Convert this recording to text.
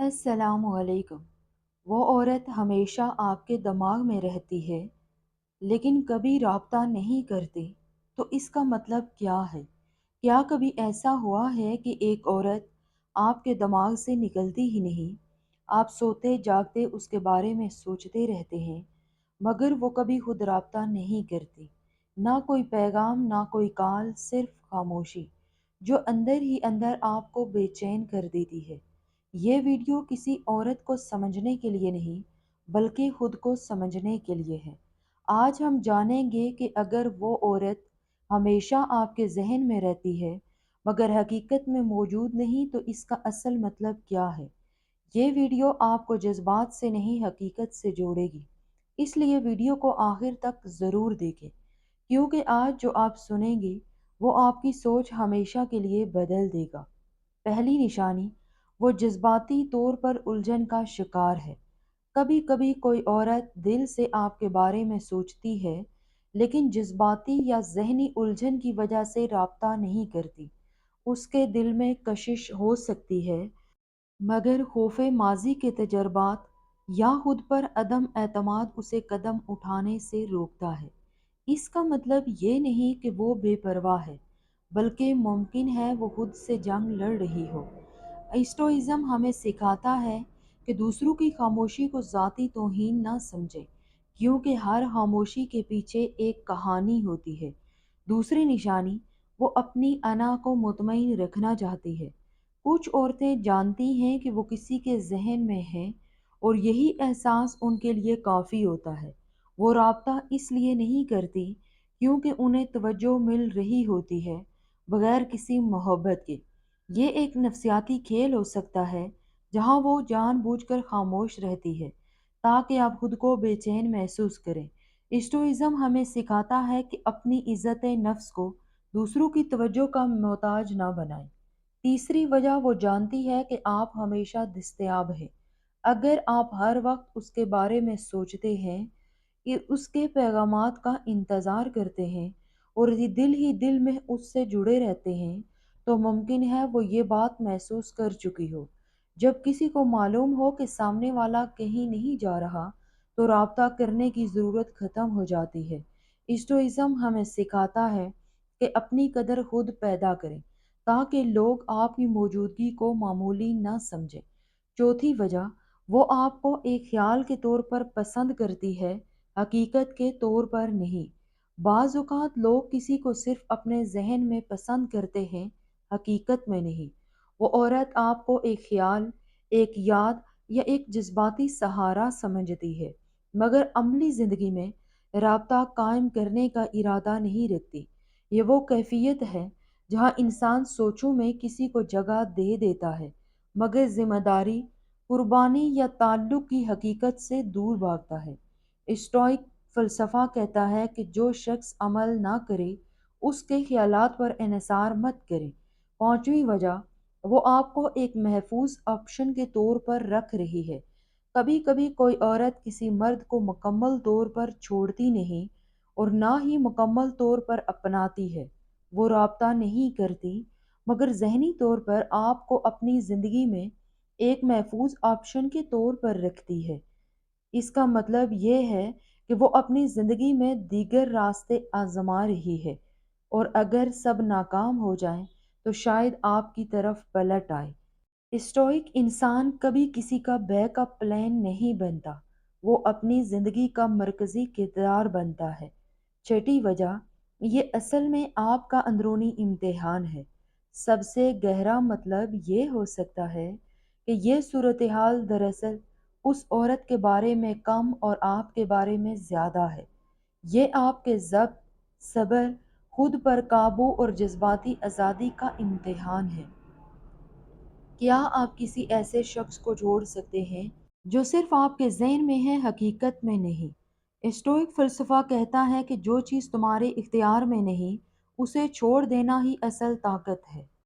अस्सलाम वालेकुम। वो औरत हमेशा आपके दिमाग में रहती है लेकिन कभी राब्ता नहीं करती, तो इसका मतलब क्या है? क्या कभी ऐसा हुआ है कि एक औरत आपके दिमाग से निकलती ही नहीं? आप सोते जागते उसके बारे में सोचते रहते हैं, मगर वो कभी खुद राब्ता नहीं करती। ना कोई पैगाम, ना कोई कॉल, सिर्फ खामोशी, जो अंदर ही अंदर आपको बेचैन कर देती है। ये वीडियो किसी औरत को समझने के लिए नहीं, बल्कि खुद को समझने के लिए है। आज हम जानेंगे कि अगर वो औरत हमेशा आपके जहन में रहती है मगर हकीकत में मौजूद नहीं, तो इसका असल मतलब क्या है। ये वीडियो आपको जज्बात से नहीं, हकीकत से जोड़ेगी। इसलिए वीडियो को आखिर तक ज़रूर देखें, क्योंकि आज जो आप सुनेंगे वो आपकी सोच हमेशा के लिए बदल देगा। पहली निशानी, वो जज्बाती तौर पर उलझन का शिकार है। कभी कभी कोई औरत दिल से आपके बारे में सोचती है, लेकिन जज्बाती या जहनी उलझन की वजह से राब्ता नहीं करती। उसके दिल में कशिश हो सकती है, मगर खौफे माजी के तजर्बात या खुद पर अदम एतमाद उसे कदम उठाने से रोकता है। इसका मतलब ये नहीं कि वो बेपरवाह है, बल्कि मुमकिन है वो खुद से जंग लड़ रही हो। स्टोइज्म हमें सिखाता है कि दूसरों की खामोशी को ज़ाती तौहीन ना समझे, क्योंकि हर खामोशी के पीछे एक कहानी होती है। दूसरी निशानी, वो अपनी अना को मुतमईन रखना चाहती है। कुछ औरतें जानती हैं कि वो किसी के जहन में हैं और यही एहसास उनके लिए काफ़ी होता है। वो राब्ता इसलिए नहीं करती क्योंकि उन्हें तवज्जो मिल रही होती है, बगैर किसी मोहब्बत के। ये एक नफसियाती खेल हो सकता है, जहाँ वो जानबूझकर खामोश रहती है ताकि आप खुद को बेचैन महसूस करें। स्टोइज्म हमें सिखाता है कि अपनी इज्जत नफ्स को दूसरों की तवज्जो का मोहताज ना बनाएं। तीसरी वजह, वो जानती है कि आप हमेशा दस्तयाब हैं। अगर आप हर वक्त उसके बारे में सोचते हैं, कि उसके पैगामात का इंतज़ार करते हैं और ये दिल ही दिल में उससे जुड़े रहते हैं, तो मुमकिन है वो ये बात महसूस कर चुकी हो। जब किसी को मालूम हो कि सामने वाला कहीं नहीं जा रहा, तो राब्ता करने की ज़रूरत ख़त्म हो जाती है। स्टोइज्म हमें सिखाता है कि अपनी कदर खुद पैदा करें, ताकि लोग आपकी मौजूदगी को मामूली ना समझें। चौथी वजह, वो आपको एक ख्याल के तौर पर पसंद करती है, हकीकत के तौर पर नहीं। बाज़ औक़ात लोग किसी को सिर्फ अपने जहन में पसंद करते हैं, हकीकत में नहीं। वो औरत आपको एक ख्याल, एक याद या एक जज्बाती सहारा समझती है, मगर अमली ज़िंदगी में राब्ता कायम करने का इरादा नहीं रखती। ये वो कैफियत है जहाँ इंसान सोचों में किसी को जगह दे देता है, मगर जिम्मेदारी, कुर्बानी या ताल्लुक की हकीकत से दूर भागता है। स्टोइक फ़लसफ़ा कहता है कि जो शख्स अमल ना करे, उसके ख़यालात पर इन्हिसार मत करे। पाँचवीं वजह, वो आपको एक महफूज ऑप्शन के तौर पर रख रही है। कभी कभी कोई औरत किसी मर्द को मुकम्मल तौर पर छोड़ती नहीं और ना ही मुकम्मल तौर पर अपनाती है। वो राब्ता नहीं करती, मगर ज़हनी तौर पर आपको अपनी ज़िंदगी में एक महफूज ऑप्शन के तौर पर रखती है। इसका मतलब ये है कि वो अपनी ज़िंदगी में दीगर रास्ते आज़मा रही है, और अगर सब नाकाम हो जाएं, तो शायद आपकी तरफ पलट आए। स्टोइक इंसान कभी किसी का बैकअप प्लान नहीं बनता, वो अपनी ज़िंदगी का मरकज़ी किरदार बनता है। छठी वजह, ये असल में आपका अंदरूनी इम्तिहान है। सबसे गहरा मतलब ये हो सकता है कि ये सूरत हाल दरअसल उस औरत के बारे में कम और आपके बारे में ज़्यादा है। ये आपके ज़ब्त, सब्र, खुद पर काबू और जज्बाती आज़ादी का इम्तिहान है। क्या आप किसी ऐसे शख्स को छोड़ सकते हैं जो सिर्फ आपके ज़हन में है, हकीकत में नहीं? स्टोइक फ़लसफ़ा कहता है कि जो चीज़ तुम्हारे इख्तियार में नहीं, उसे छोड़ देना ही असल ताकत है।